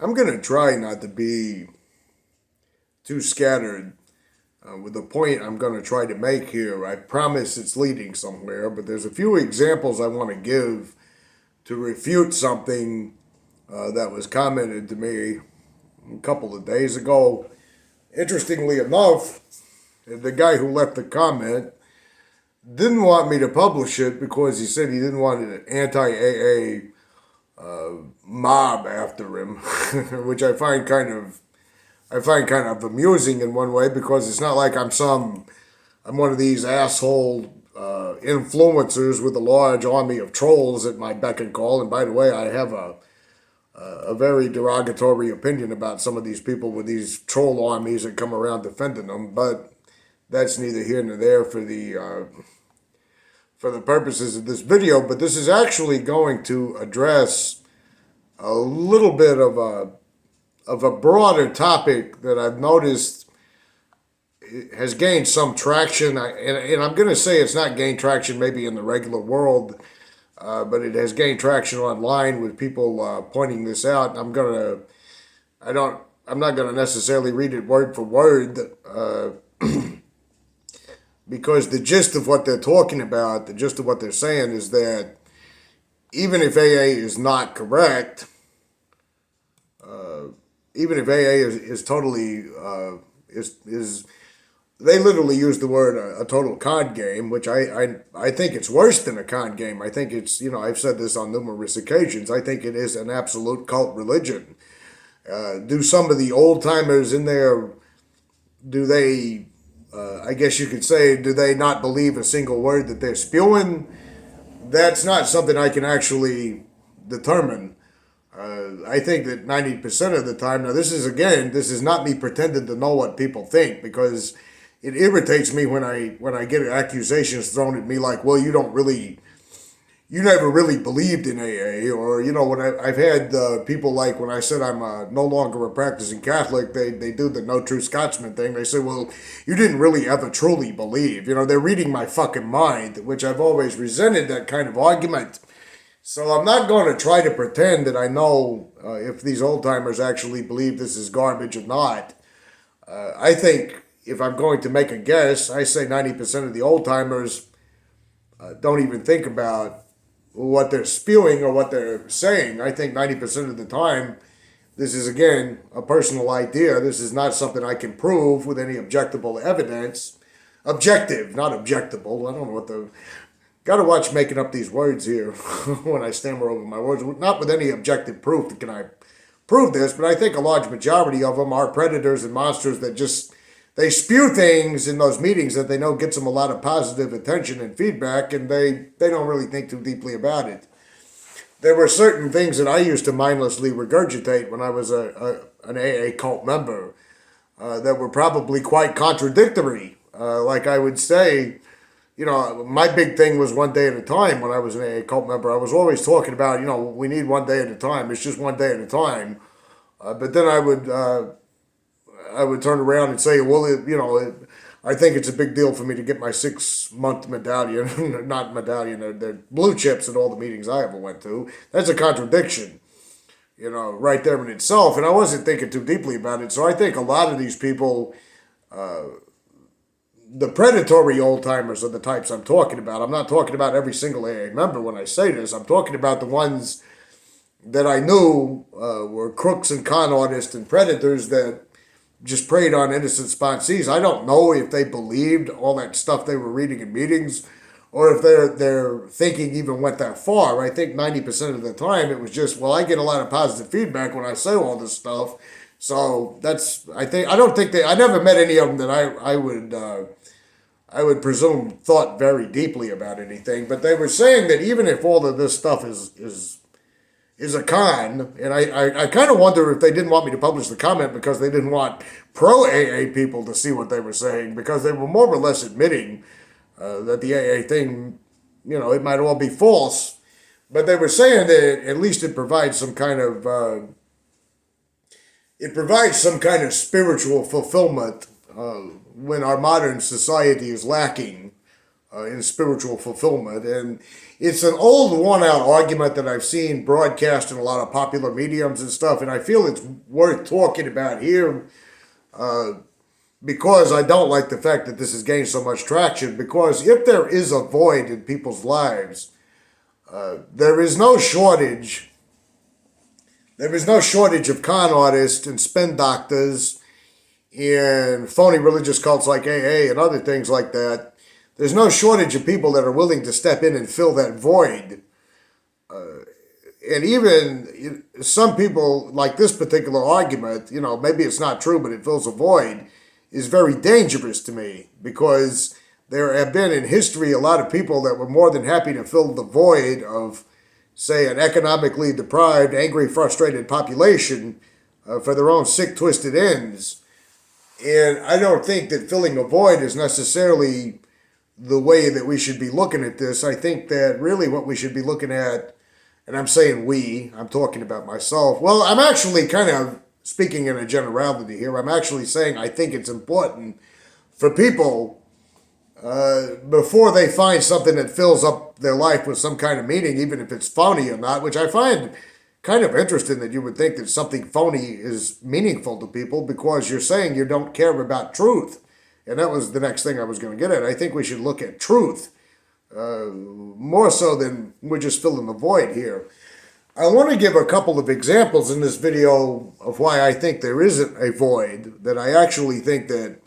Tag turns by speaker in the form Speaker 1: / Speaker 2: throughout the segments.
Speaker 1: I'm going to try not to be too scattered with the point I'm going to try to make here. I promise it's leading somewhere, but there's a few examples I want to give to refute something that was commented to me a couple of days ago. Interestingly enough, the guy who left the comment didn't want me to publish it because he said he didn't want an anti-AA mob after him, which I find kind of amusing in one way because it's not like I'm one of these asshole influencers with a large army of trolls at my beck and call. And by the way, I have a very derogatory opinion about some of these people with these troll armies that come around defending them, but that's neither here nor there for the purposes of this video. But this is actually going to address a little bit of a broader topic that I've noticed has gained some traction. And I'm going to say it's not gained traction maybe in the regular world, but it has gained traction online with people pointing this out. I'm not going to necessarily read it word for word, because the gist of what they're talking about, the gist of what they're saying is that even if AA is not correct, even if AA is totally is they literally use the word a total con game, which I think it's worse than a con game. I think it's, I've said this on numerous occasions. I think it is an absolute cult religion. Do some of the old timers in there, do they, I guess you could say, do they not believe a single word that they're spewing? That's not something I can actually determine. I think that 90% of the time, now this is not me pretending to know what people think, because it irritates me when I get accusations thrown at me like, well, you never really believed in AA, or, when I've had people like, when I said I'm no longer a practicing Catholic, they do the no true Scotsman thing. They say, well, you didn't really ever truly believe. They're reading my fucking mind, which I've always resented that kind of argument. So I'm not going to try to pretend that I know if these old timers actually believe this is garbage or not. I think if I'm going to make a guess, I say 90% of the old timers don't even think about what they're spewing or what they're saying. I think 90% of the time, this is, again, a personal idea. This is not something I can prove with any objectable evidence. Objective, not objectable. I don't know what the... Got to watch making up these words here when I stammer over my words. Not with any objective proof can I prove this, but I think a large majority of them are predators and monsters that just... They spew things in those meetings that they know gets them a lot of positive attention and feedback, and they don't really think too deeply about it. There were certain things that I used to mindlessly regurgitate when I was an AA cult member that were probably quite contradictory. Like I would say, my big thing was one day at a time when I was an AA cult member. I was always talking about, we need one day at a time. It's just one day at a time. But then I would turn around and say, well, I think it's a big deal for me to get my 6-month medallion, not medallion, they're blue chips at all the meetings I ever went to. That's a contradiction, right there in itself. And I wasn't thinking too deeply about it. So I think a lot of these people, the predatory old timers are the types I'm talking about. I'm not talking about every single AA member when I say this. I'm talking about the ones that I knew were crooks and con artists and predators that just preyed on innocent sponsees. I don't know if they believed all that stuff they were reading in meetings, or if their thinking even went that far. I think 90% of the time it was just, well, I get a lot of positive feedback when I say all this stuff. So I never met any of them that I would presume thought very deeply about anything. But they were saying that even if all of this stuff is a con, and I kind of wonder if they didn't want me to publish the comment because they didn't want pro-AA people to see what they were saying, because they were more or less admitting that the AA thing, it might all be false, but they were saying that at least it provides some kind of spiritual fulfillment when our modern society is lacking in spiritual fulfillment. And it's an old, worn out argument that I've seen broadcast in a lot of popular mediums and stuff, and I feel it's worth talking about here because I don't like the fact that this has gained so much traction. Because if there is a void in people's lives, there is no shortage. There is no shortage of con artists and spin doctors and phony religious cults like AA and other things like that. There's no shortage of people that are willing to step in and fill that void. And even some people, like this particular argument, maybe it's not true, but it fills a void, is very dangerous to me, because there have been in history a lot of people that were more than happy to fill the void of, say, an economically deprived, angry, frustrated population for their own sick, twisted ends. And I don't think that filling a void is necessarily the way that we should be looking at this. I think that really what we should be looking at, and I'm saying I'm talking about myself. Well, I'm actually kind of speaking in a generality here. I'm actually saying I think it's important for people, before they find something that fills up their life with some kind of meaning, even if it's phony or not, which I find kind of interesting that you would think that something phony is meaningful to people, because you're saying you don't care about truth. And that was the next thing I was going to get at. I think we should look at truth more so than we're just filling the void here. I want to give a couple of examples in this video of why I think there isn't a void, that I actually think that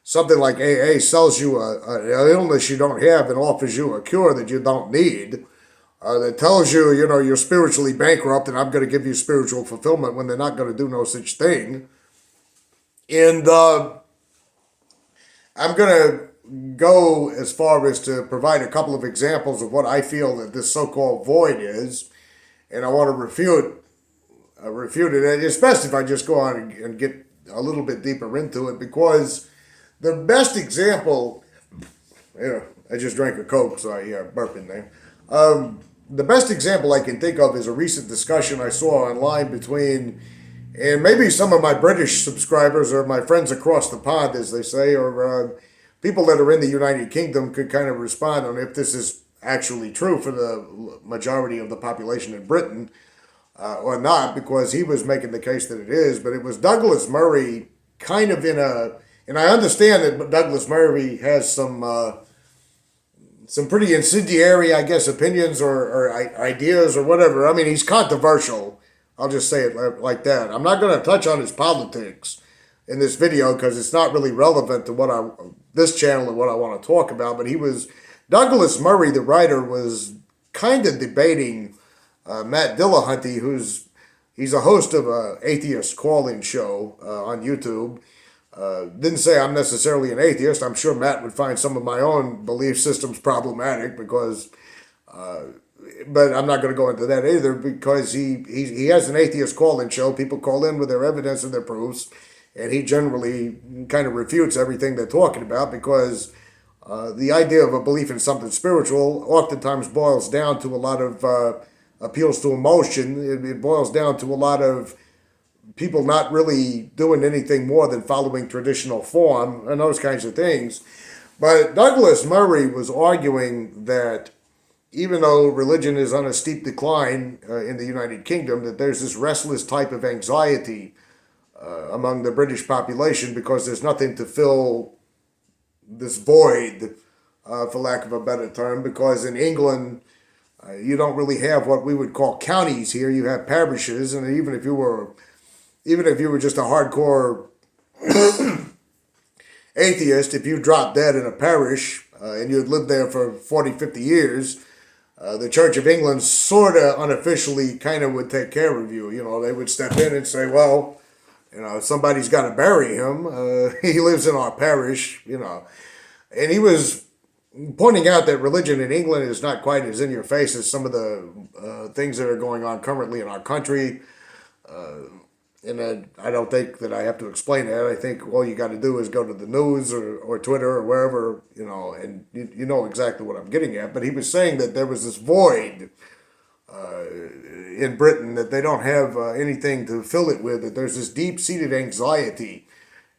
Speaker 1: something like AA sells you an illness you don't have and offers you a cure that you don't need, that tells you, you're spiritually bankrupt and I'm going to give you spiritual fulfillment, when they're not going to do no such thing. And I'm going to go as far as to provide a couple of examples of what I feel that this so-called void is, and I want to refute it. It's best if I just go on and get a little bit deeper into it, because the best example, I just drank a Coke, so I burping there. The best example I can think of is a recent discussion I saw online between, and maybe some of my British subscribers or my friends across the pond, as they say, or people that are in the United Kingdom could kind of respond on if this is actually true for the majority of the population in Britain or not, because he was making the case that it is. But it was Douglas Murray, kind of and I understand that Douglas Murray has some pretty incendiary, I guess, opinions or ideas or whatever. I mean, he's controversial. I'll just say it like that. I'm not going to touch on his politics in this video because it's not really relevant to this channel and what I want to talk about. But Douglas Murray, the writer, was kind of debating Matt Dillahunty, he's a host of an atheist call-in show on YouTube. Didn't say I'm necessarily an atheist. I'm sure Matt would find some of my own belief systems problematic, but I'm not going to go into that either, because he has an atheist call-in show. People call in with their evidence and their proofs, and he generally kind of refutes everything they're talking about, because the idea of a belief in something spiritual oftentimes boils down to a lot of appeals to emotion. It boils down to a lot of people not really doing anything more than following traditional form and those kinds of things. But Douglas Murray was arguing that even though religion is on a steep decline in the United Kingdom, that there's this restless type of anxiety among the British population, because there's nothing to fill this void, for lack of a better term, because in England, you don't really have what we would call counties here. You have parishes, and even if you were just a hardcore atheist, if you dropped dead in a parish and you had lived there for 40, 50 years, the Church of England sort of unofficially kind of would take care of you. They would step in and say, well, somebody's got to bury him. He lives in our parish, And he was pointing out that religion in England is not quite as in your face as some of the things that are going on currently in our country. And I don't think that I have to explain that. I think all you got to do is go to the news or Twitter or wherever, and you know exactly what I'm getting at. But he was saying that there was this void in Britain, that they don't have anything to fill it with, that there's this deep-seated anxiety,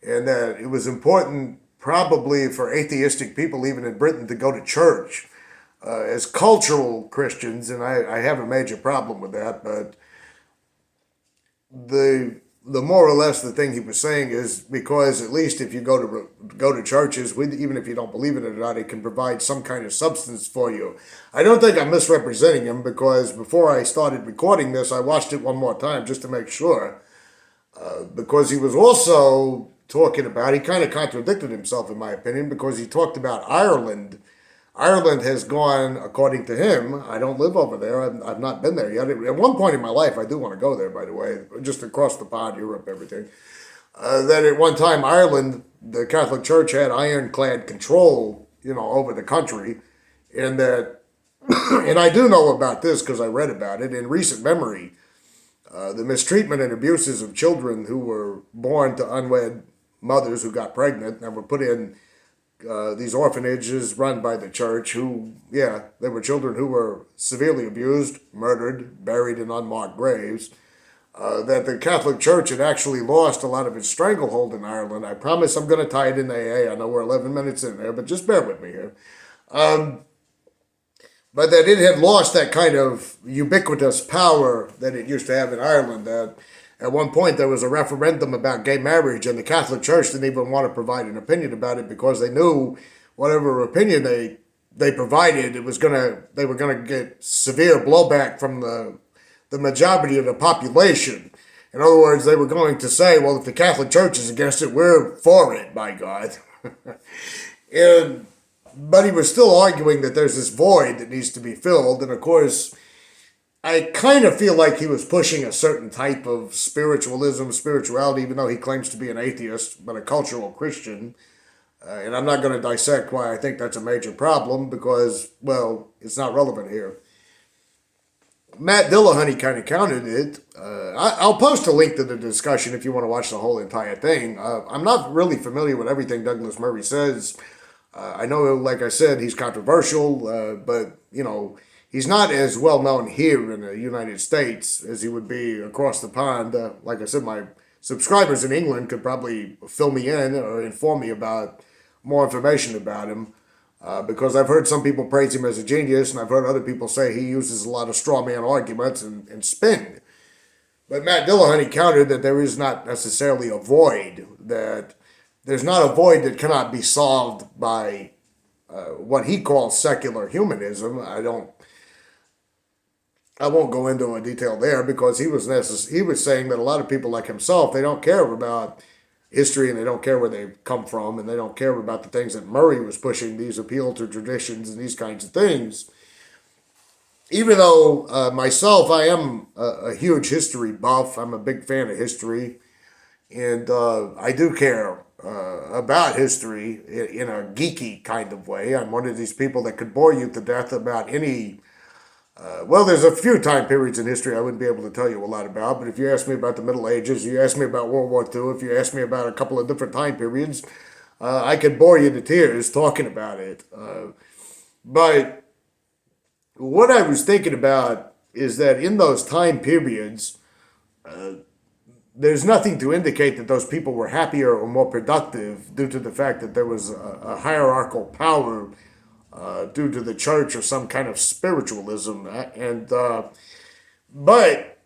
Speaker 1: and that it was important probably for atheistic people, even in Britain, to go to church as cultural Christians, and I have a major problem with that. But the more or less the thing he was saying is because at least if you go to churches, even if you don't believe in it or not, it can provide some kind of substance for you. I don't think I'm misrepresenting him because before I started recording this, I watched it one more time just to make sure. Because he was also talking about, he kind of contradicted himself in my opinion because he talked about Ireland. Ireland has gone, according to him, I don't live over there, I've not been there yet. At one point in my life, I do want to go there, by the way, just across the pond, Europe, everything. That at one time, Ireland, the Catholic Church had ironclad control, over the country. And that, and I do know about this because I read about it in recent memory. The mistreatment and abuses of children who were born to unwed mothers who got pregnant and were put in these orphanages run by the church there were children who were severely abused, murdered, buried in unmarked graves. That the Catholic Church had actually lost a lot of its stranglehold in Ireland. I promise I'm going to tie it into AA. I know we're 11 minutes in there, but just bear with me here. But that it had lost that kind of ubiquitous power that it used to have in Ireland. That at one point there was a referendum about gay marriage, and the Catholic Church didn't even want to provide an opinion about it because they knew whatever opinion they provided, they were gonna get severe blowback from the majority of the population. In other words, they were going to say, well, if the Catholic Church is against it, we're for it, by God. But he was still arguing that there's this void that needs to be filled. And of course, I kind of feel like he was pushing a certain type of spirituality, even though he claims to be an atheist, but a cultural Christian. And I'm not going to dissect why I think that's a major problem because, well, it's not relevant here. Matt Dillahunty kind of countered it. I'll post a link to the discussion if you want to watch the whole entire thing. I'm not really familiar with everything Douglas Murray says. I know, like I said, he's controversial, but, he's not as well known here in the United States as he would be across the pond. Like I said, my subscribers in England could probably fill me in or inform me about more information about him. Because I've heard some people praise him as a genius, and I've heard other people say he uses a lot of straw man arguments and spin. But Matt Dillahunty countered that there is not necessarily a void, that there's not a void that cannot be solved by what he calls secular humanism. I won't go into a detail there because he was saying that a lot of people like himself, they don't care about history and they don't care where they come from and they don't care about the things that Murray was pushing, these appeal to traditions and these kinds of things. Even though myself, I am a huge history buff, I'm a big fan of history, and I do care about history in a geeky kind of way. I'm one of these people that could bore you to death about any there's a few time periods in history I wouldn't be able to tell you a lot about, but if you ask me about the Middle Ages, you ask me about World War II, if you ask me about a couple of different time periods, I could bore you to tears talking about it. But what I was thinking about is that in those time periods, there's nothing to indicate that those people were happier or more productive due to the fact that there was a hierarchical power due to the church or some kind of spiritualism. But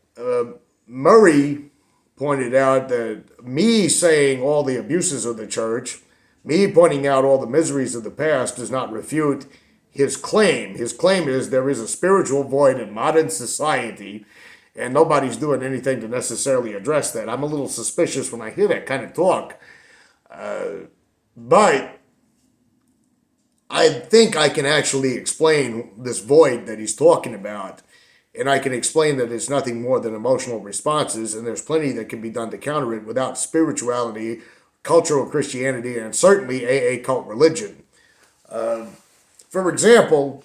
Speaker 1: Murray pointed out that me saying all the abuses of the church, me pointing out all the miseries of the past does not refute his claim. His claim is there is a spiritual void in modern society and nobody's doing anything to necessarily address that. I'm a little suspicious when I hear that kind of talk. But I think I can actually explain this void that he's talking about. And I can explain that it's nothing more than emotional responses, and there's plenty that can be done to counter it without spirituality, cultural Christianity, and certainly AA cult religion. For example,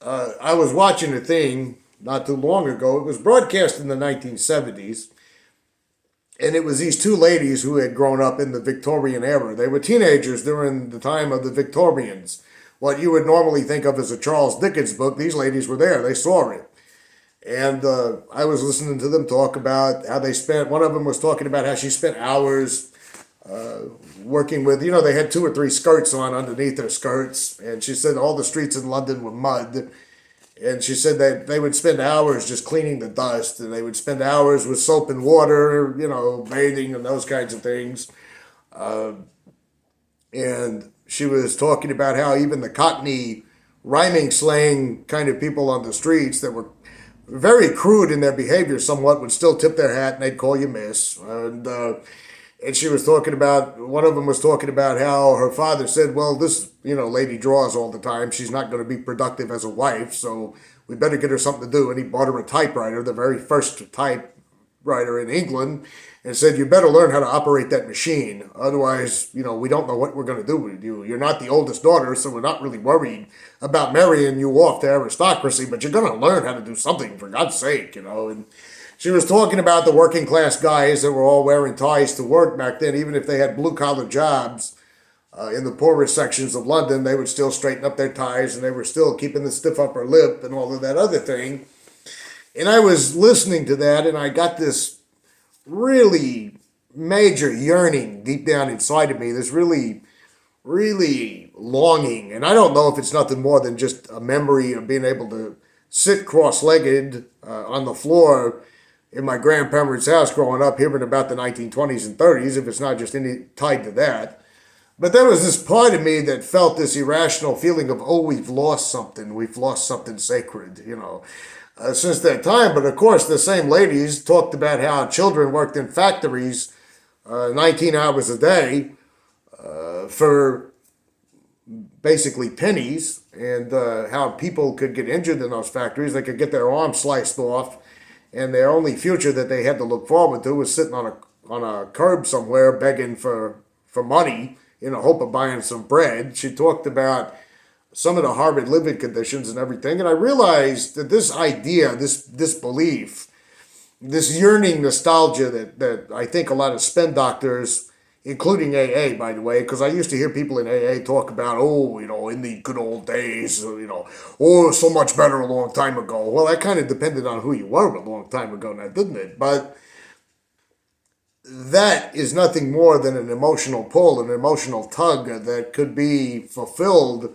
Speaker 1: I was watching a thing not too long ago. It was broadcast in the 1970s, and it was these two ladies who had grown up in the Victorian era. They were teenagers during the time of the Victorians. What you would normally think of as a Charles Dickens book, these ladies were there. They saw it. And I was listening to them talk about how they spent, one of them was talking about how she spent hours working with, you know, they had two or three skirts on underneath their skirts. And she said all the streets in London were mud. And she said that they would spend hours just cleaning the dust, and they would spend hours with soap and water, you know, bathing and those kinds of things. And she was talking about how even the Cockney rhyming slang kind of people on the streets that were very crude in their behavior somewhat would still tip their hat and they'd call you miss. And she was talking about, one of them was talking about how her father said, well, this, you know, lady draws all the time. She's not going to be productive as a wife, so we better get her something to do. And he bought her a typewriter, the very first typewriter in England, and said, you better learn how to operate that machine. Otherwise, you know, we don't know what we're going to do with you. You're not the oldest daughter, so we're not really worried about marrying you off to aristocracy, but you're going to learn how to do something, for God's sake, you know. And she was talking about the working class guys that were all wearing ties to work back then. Even if they had blue collar jobs in the poorest sections of London, they would still straighten up their ties and they were still keeping the stiff upper lip and all of that other thing. And I was listening to that and I got this really major yearning deep down inside of me, this really, really longing. And I don't know if it's nothing more than just a memory of being able to sit cross-legged on the floor in my grandparents' house growing up, hearing about the 1920s and 30s, if it's not just any tied to that. But there was this part of me that felt this irrational feeling of, oh, we've lost something sacred, you know, since that time. But of course, the same ladies talked about how children worked in factories 19 hours a day for basically pennies, and how people could get injured in those factories. They could get their arms sliced off, and their only future that they had to look forward to was sitting on a curb somewhere begging for money in the hope of buying some bread. She talked about some of the horrid living conditions and everything, and I realized that this idea, this belief, this yearning nostalgia that I think a lot of spin doctors, including AA, by the way, because I used to hear people in AA talk about, oh, you know, in the good old days, you know, oh, so much better a long time ago. Well, that kind of depended on who you were a long time ago now, didn't it? But that is nothing more than an emotional pull, an emotional tug that could be fulfilled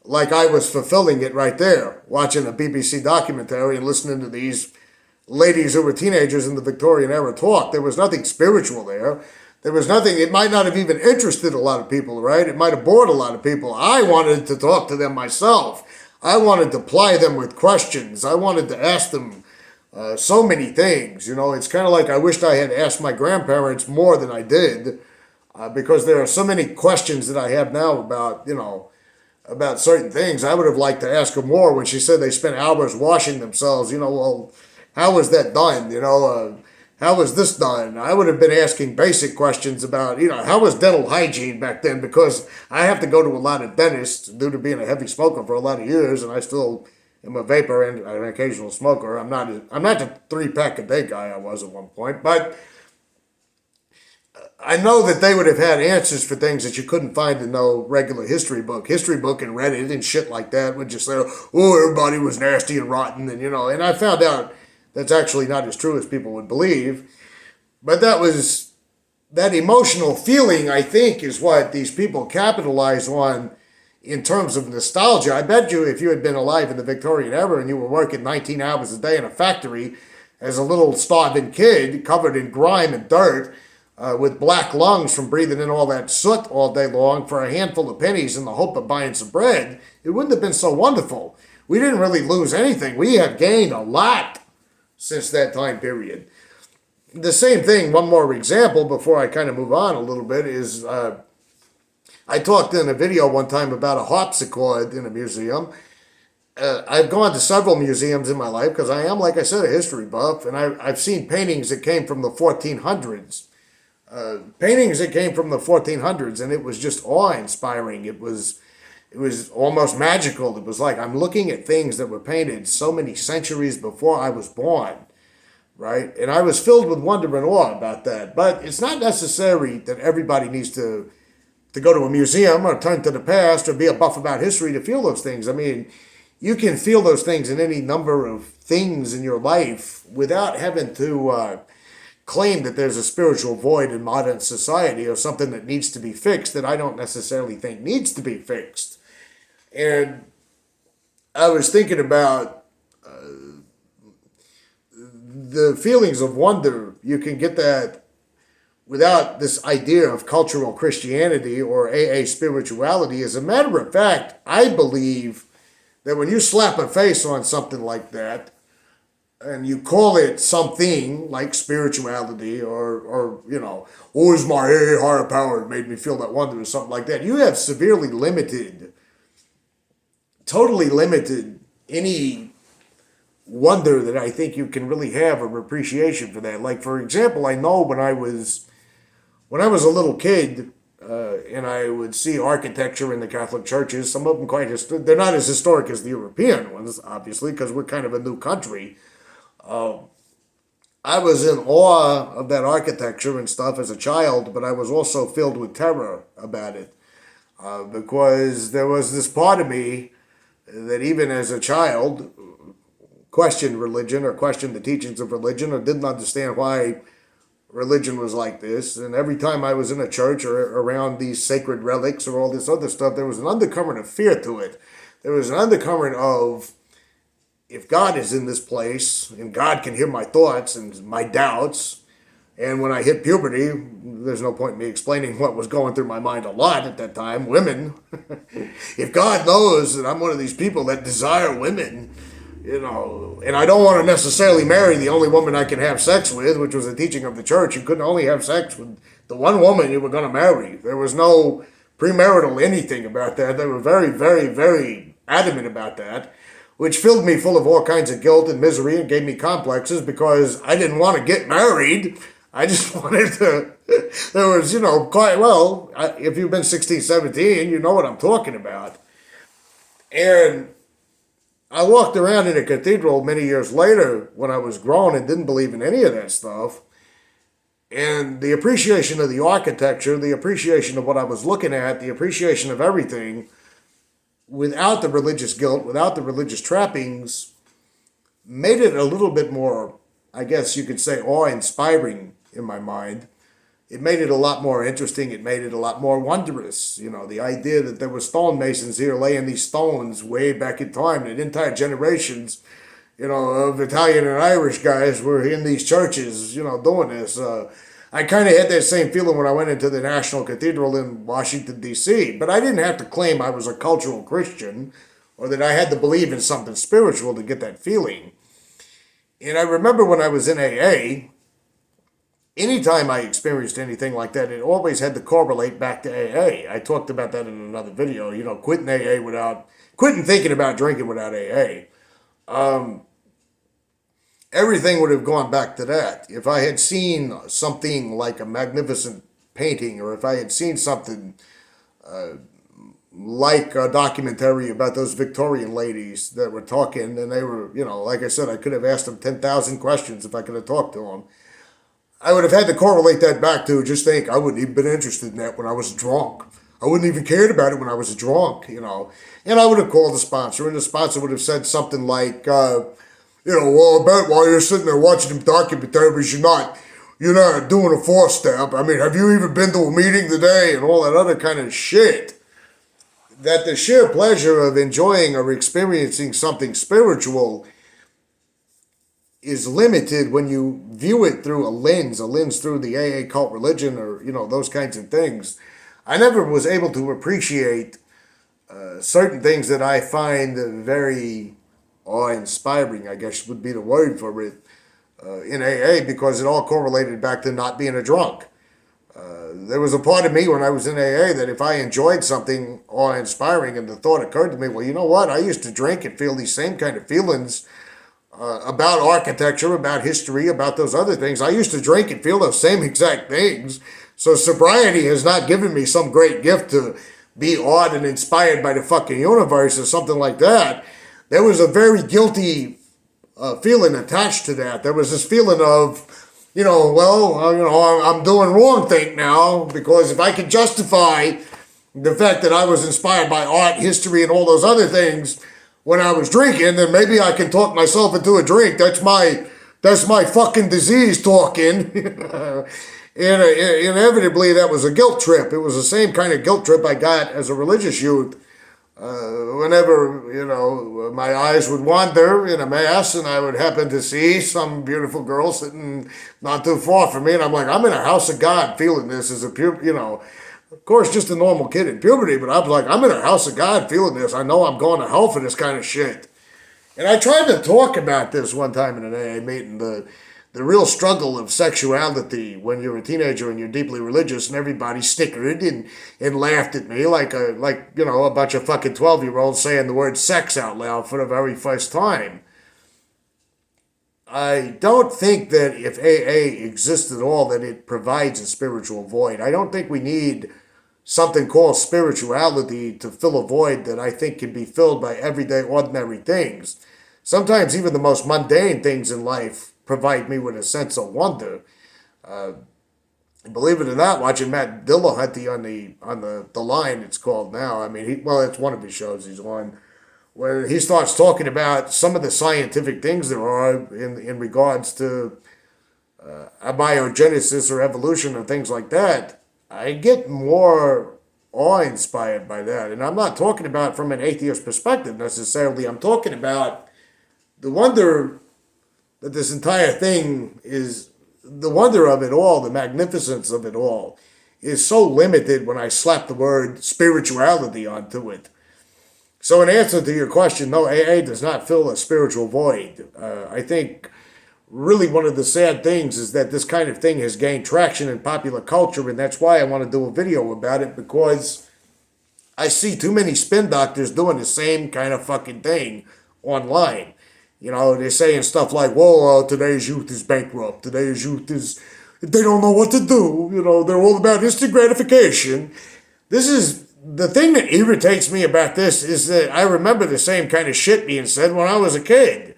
Speaker 1: like I was fulfilling it right there, watching a BBC documentary and listening to these ladies who were teenagers in the Victorian era talk. There was nothing spiritual there. There was nothing, it might not have even interested a lot of people, right? It might have bored a lot of people. I wanted to talk to them myself. I wanted to ply them with questions. I wanted to ask them so many things. You know, it's kind of like I wished I had asked my grandparents more than I did, because there are so many questions that I have now about, you know, about certain things. I would have liked to ask her more when she said they spent hours washing themselves. You know, well, how was that done? You know, how was this done? I would have been asking basic questions about, you know, how was dental hygiene back then? Because I have to go to a lot of dentists due to being a heavy smoker for a lot of years, and I still am a vapor and an occasional smoker. I'm not the 3-pack a day guy I was at one point, but I know that they would have had answers for things that you couldn't find in no regular history book. History book and Reddit and shit like that would just say, oh, everybody was nasty and rotten, and you know, and I found out that's actually not as true as people would believe. But that emotional feeling, I think, is what these people capitalize on in terms of nostalgia. I bet you if you had been alive in the Victorian era and you were working 19 hours a day in a factory as a little starving kid covered in grime and dirt, with black lungs from breathing in all that soot all day long for a handful of pennies in the hope of buying some bread, it wouldn't have been so wonderful. We didn't really lose anything. We have gained a lot since that time period. The same thing, one more example before I kind of move on a little bit, is I talked in a video one time about a harpsichord in a museum. I've gone to several museums in my life because I am, like I said, a history buff, and I've seen paintings that came from the 1400s. Paintings that came from the 1400s, and it was just awe-inspiring. It was almost magical. It was like I'm looking at things that were painted so many centuries before I was born, right? And I was filled with wonder and awe about that. But it's not necessary that everybody needs to go to a museum or turn to the past or be a buff about history to feel those things. I mean, you can feel those things in any number of things in your life without having to claim that there's a spiritual void in modern society or something that needs to be fixed that I don't necessarily think needs to be fixed. And I was thinking about the feelings of wonder. You can get that without this idea of cultural Christianity or AA spirituality. As a matter of fact, I believe that when you slap a face on something like that, and you call it something like spirituality or oh, is my AA higher power that made me feel that wonder or something like that, you have severely limited, totally limited any wonder that I think you can really have or appreciation for that. Like, for example, I know when I was a little kid, and I would see architecture in the Catholic churches, some of them they're not as historic as the European ones, obviously, because we're kind of a new country. I was in awe of that architecture and stuff as a child, but I was also filled with terror about it, because there was this part of me that even as a child questioned religion or questioned the teachings of religion or didn't understand why religion was like this. And every time I was in a church or around these sacred relics or all this other stuff, there was an undercurrent of fear to it. There was an undercurrent of, if God is in this place and God can hear my thoughts and my doubts, and when I hit puberty, there's no point in me explaining what was going through my mind a lot at that time. Women. If God knows that I'm one of these people that desire women, and I don't want to necessarily marry the only woman I can have sex with, which was the teaching of the church. You couldn't only have sex with the one woman you were going to marry. There was no premarital anything about that. They were very, very, very adamant about that, which filled me full of all kinds of guilt and misery and gave me complexes because I didn't want to get married. I just wanted to, there was, quite well, if you've been 16, 17, you know what I'm talking about. And I walked around in a cathedral many years later when I was grown and didn't believe in any of that stuff. And the appreciation of the architecture, the appreciation of what I was looking at, the appreciation of everything, without the religious guilt, without the religious trappings, made it a little bit more, I guess you could say, awe-inspiring in my mind. It made it a lot more interesting. It made it a lot more wondrous. The idea that there were stonemasons here laying these stones way back in time, that entire generations, of Italian and Irish guys were in these churches, doing this. I kind of had that same feeling when I went into the National Cathedral in Washington, D.C., but I didn't have to claim I was a cultural Christian or that I had to believe in something spiritual to get that feeling. And I remember when I was in AA, anytime I experienced anything like that, it always had to correlate back to AA. I talked about that in another video, quitting thinking about drinking without AA. Everything would have gone back to that. If I had seen something like a magnificent painting, or if I had seen something like a documentary about those Victorian ladies that were talking, and they were, like I said, I could have asked them 10,000 questions if I could have talked to them. I would have had to correlate that back to just think I wouldn't even been interested in that when I was drunk. I wouldn't even cared about it when I was drunk, And I would have called the sponsor, and the sponsor would have said something like, well, I bet while you're sitting there watching them documentaries, you're not doing a 4-step. I mean, have you even been to a meeting today? And all that other kind of shit. That the sheer pleasure of enjoying or experiencing something spiritual is limited when you view it through a lens through the AA cult religion or, those kinds of things. I never was able to appreciate certain things that I find very awe-inspiring, I guess would be the word for it, in AA, because it all correlated back to not being a drunk. There was a part of me when I was in AA that if I enjoyed something awe-inspiring and the thought occurred to me, well, you know what? I used to drink and feel these same kind of feelings about architecture, about history, about those other things. I used to drink and feel those same exact things. So sobriety has not given me some great gift to be awed and inspired by the fucking universe or something like that. There was a very guilty feeling attached to that. There was this feeling of, I'm doing wrong thing now, because if I could justify the fact that I was inspired by art, history, and all those other things when I was drinking, then maybe I can talk myself into a drink. That's my That's my fucking disease talking. And inevitably, that was a guilt trip. It was the same kind of guilt trip I got as a religious youth. Whenever, my eyes would wander in a mass and I would happen to see some beautiful girl sitting not too far from me, and I'm like, I'm in a house of God feeling this as a of course, just a normal kid in puberty, but I was like, I'm in a house of God feeling this. I know I'm going to hell for this kind of shit. And I tried to talk about this one time in an AA meeting, the real struggle of sexuality when you're a teenager and you're deeply religious, and everybody snickered and laughed at me like a bunch of fucking 12-year-olds saying the word sex out loud for the very first time. I don't think that if AA exists at all, that it provides a spiritual void. I don't think we need something called spirituality to fill a void that I think can be filled by everyday, ordinary things. Sometimes even the most mundane things in life provide me with a sense of wonder. Believe it or not, watching Matt Dillahunty on the line, it's called now. I mean, it's one of his shows he's on, where he starts talking about some of the scientific things there are in regards to abiogenesis or evolution and things like that. I get more awe-inspired by that. And I'm not talking about from an atheist perspective necessarily. I'm talking about the wonder that this entire thing is, the wonder of it all, the magnificence of it all, is so limited when I slap the word spirituality onto it. So in answer to your question, no, AA does not fill a spiritual void. I think really one of the sad things is that this kind of thing has gained traction in popular culture, and that's why I want to do a video about it, because I see too many spin doctors doing the same kind of fucking thing online. They're saying stuff like, well, today's youth is bankrupt. Today's youth they don't know what to do. They're all about instant gratification. This is, the thing that irritates me about this is that I remember the same kind of shit being said when I was a kid.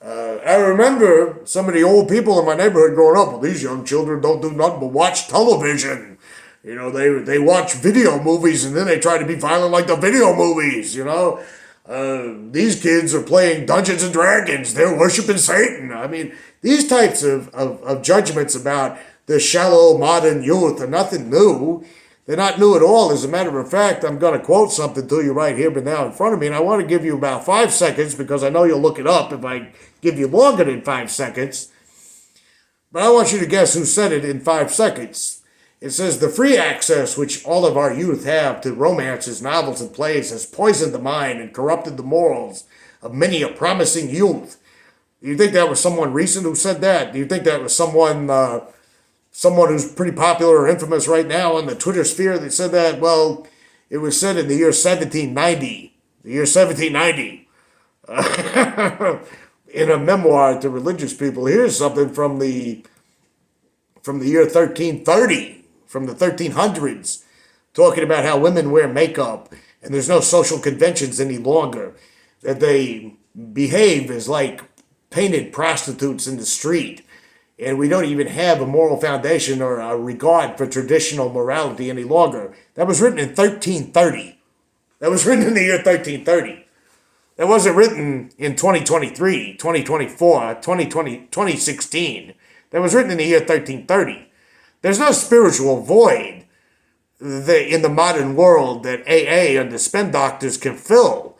Speaker 1: I remember some of the old people in my neighborhood growing up, well, these young children don't do nothing but watch television. They watch video movies and then they try to be violent like the video movies, These kids are playing Dungeons and Dragons. They're worshiping Satan. I mean, these types of judgments about the shallow modern youth are nothing new. They're not new at all. As a matter of fact, I'm going to quote something to you right here, but now in front of me, and I want to give you about 5 seconds because I know you'll look it up if I give you longer than 5 seconds. But I want you to guess who said it in 5 seconds. It says, the free access which all of our youth have to romances, novels, and plays has poisoned the mind and corrupted the morals of many a promising youth. Do you think that was someone recent who said that? Do you think that was someone who's pretty popular or infamous right now in the Twitter sphere that said that? Well, it was said in the year 1790. The year 1790. In a memoir to religious people. Here's something from the year 1330, from the 1300s, talking about how women wear makeup and there's no social conventions any longer, that they behave as like painted prostitutes in the street, and we don't even have a moral foundation or a regard for traditional morality any longer. That was written in 1330. That was written in the year 1330. That wasn't written in 2023, 2024, 2020, 2016. That was written in the year 1330. There's no spiritual void in the modern world that AA and the spin doctors can fill.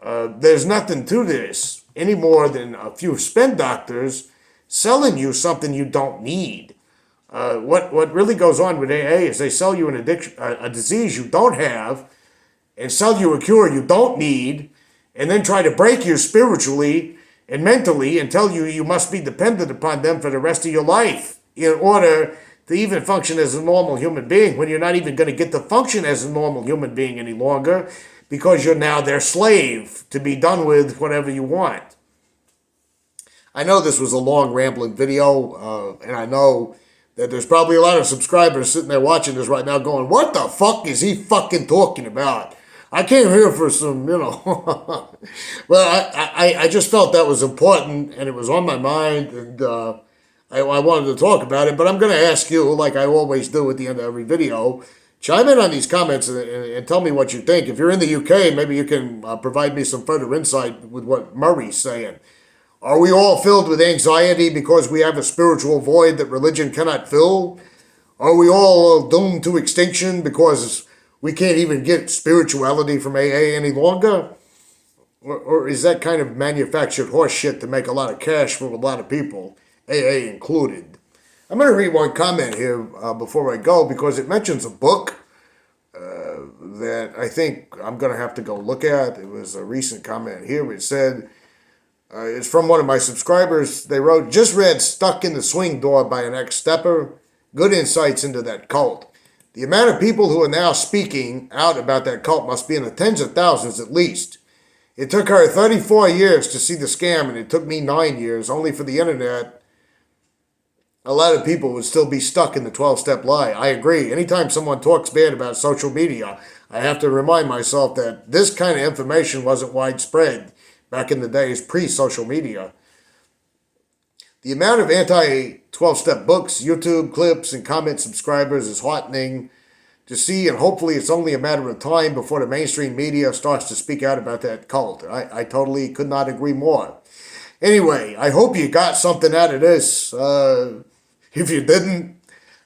Speaker 1: There's nothing to this any more than a few spin doctors selling you something you don't need. What really goes on with AA is they sell you a disease you don't have and sell you a cure you don't need, and then try to break you spiritually and mentally and tell you you must be dependent upon them for the rest of your life in order to even function as a normal human being, when you're not even going to get to function as a normal human being any longer because you're now their slave to be done with whatever you want. I know this was a long rambling video, and I know that there's probably a lot of subscribers sitting there watching this right now going, what the fuck is he fucking talking about? I came here for some, Well, I just felt that was important, and it was on my mind, and I wanted to talk about it. But I'm going to ask you, like I always do at the end of every video, chime in on these comments and tell me what you think. If you're in the UK, maybe you can provide me some further insight with what Murray's saying. Are we all filled with anxiety because we have a spiritual void that religion cannot fill? Are we all doomed to extinction because we can't even get spirituality from AA any longer? Or is that kind of manufactured horse shit to make a lot of cash for a lot of people, AA included? I'm going to read one comment here before I go because it mentions a book that I think I'm going to have to go look at. It was a recent comment here. It said, it's from one of my subscribers. They wrote, just read Stuck in the Swing Door by an ex-stepper. Good insights into that cult. The amount of people who are now speaking out about that cult must be in the tens of thousands at least. It took her 34 years to see the scam, and it took me 9 years, only for the internet. A lot of people would still be stuck in the 12-step lie. I agree. Anytime someone talks bad about social media, I have to remind myself that this kind of information wasn't widespread back in the days pre-social media. The amount of anti-12-step books, YouTube clips, and comment subscribers is heartening to see, and hopefully it's only a matter of time before the mainstream media starts to speak out about that cult. I totally could not agree more. Anyway, I hope you got something out of this. If you didn't,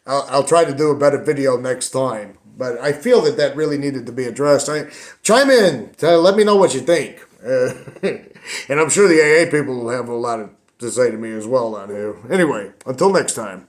Speaker 1: I'll try to do a better video next time. But I feel that really needed to be addressed. Chime in to let me know what you think. And I'm sure the AA people will have a lot to say to me as well on here. Anyway, until next time.